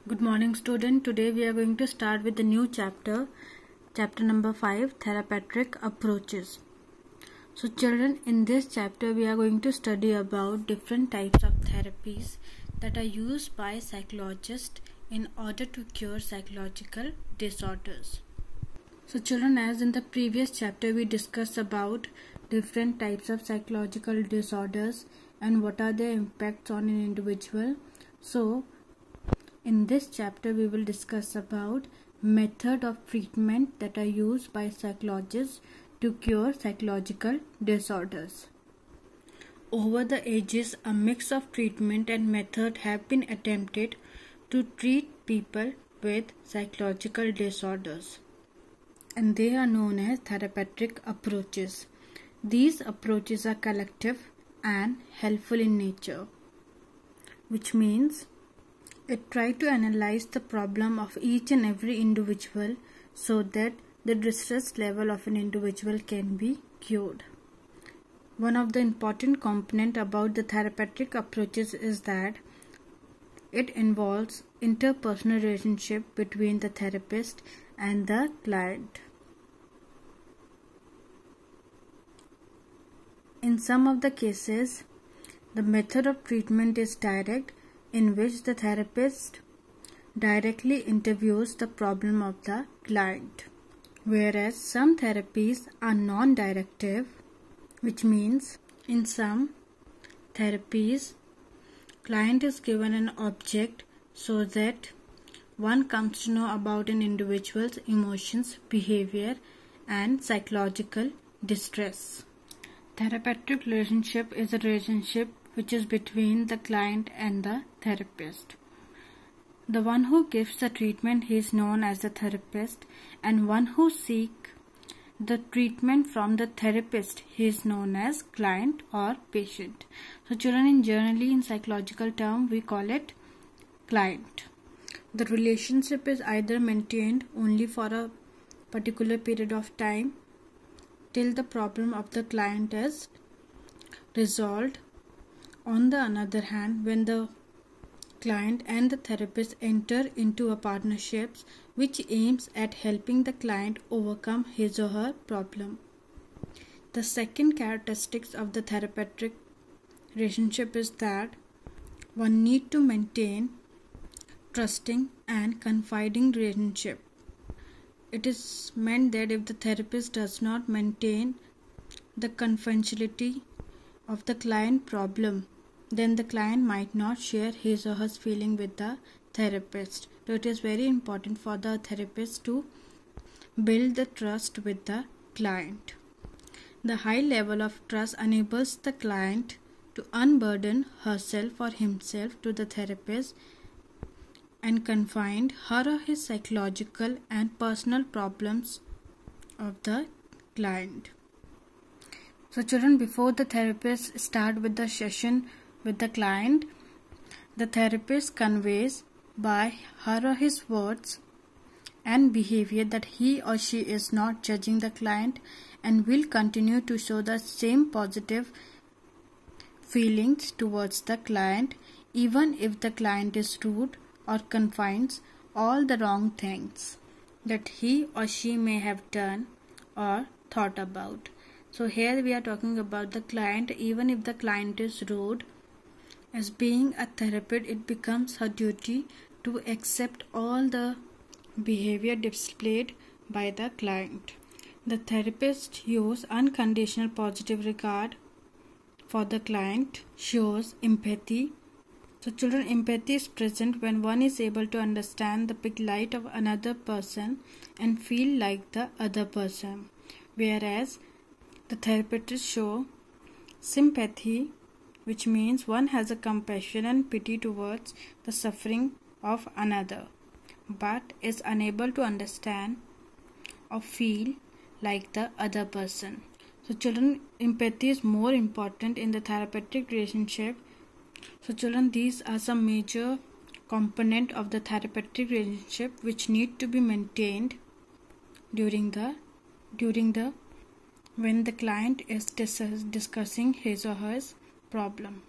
Good morning, student. Today we are going to start with the new chapter number 5, therapeutic approaches. So children, in this chapter we are going to study about different types of therapies that are used by psychologists in order to cure psychological disorders. So children, as in the previous chapter we discussed about different types of psychological disorders and what are their impacts on an individual. So in this chapter we will discuss about method of treatment that are used by psychologists to cure psychological disorders. Over the ages, a mix of treatment and method have been attempted to treat people with psychological disorders, and they are known as therapeutic approaches. These approaches are collective and helpful in nature, which means it tries to analyze the problem of each and every individual so that the distress level of an individual can be cured. One of the important components about the therapeutic approaches is that it involves interpersonal relationship between the therapist and the client. In some of the cases, the method of treatment is direct, in which the therapist directly interviews the problem of the client, whereas some therapies are non-directive, which means in some therapies client is given an object so that one comes to know about an individual's emotions, behavior and psychological distress. Therapeutic relationship is a relationship which is between the client and the therapist. The one who gives the treatment is known as the therapist, and one who seeks the treatment from the therapist is known as client or patient. So children, generally in psychological term we call it client. The relationship is either maintained only for a particular period of time till the problem of the client is resolved. On the other hand, when the client and the therapist enter into a partnership which aims at helping the client overcome his or her problem. The second characteristics of the therapeutic relationship is that one need to maintain trusting and confiding relationship. It is meant that if the therapist does not maintain the confidentiality of the client problem, then the client might not share his or her feeling with the therapist. So it is very important for the therapist to build the trust with the client. The high level of trust enables the client to unburden herself or himself to the therapist and confide her or his psychological and personal problems of the client. So children, before the therapist start with the session with the client, the therapist conveys by her or his words and behavior that he or she is not judging the client and will continue to show the same positive feelings towards the client even if the client is rude or confides all the wrong things that he or she may have done or thought about. So here we are talking about the client. Even if the client is rude, as being a therapist, it becomes her duty to accept all the behavior displayed by the client. The therapist uses unconditional positive regard for the client, shows empathy. So children, empathy is present when one is able to understand the plight of another person and feel like the other person, whereas the therapist shows sympathy, which means one has a compassion and pity towards the suffering of another, but is unable to understand or feel like the other person. So children, empathy is more important in the therapeutic relationship. So children, these are some major components of the therapeutic relationship which need to be maintained during when the client is discussing his or her problem.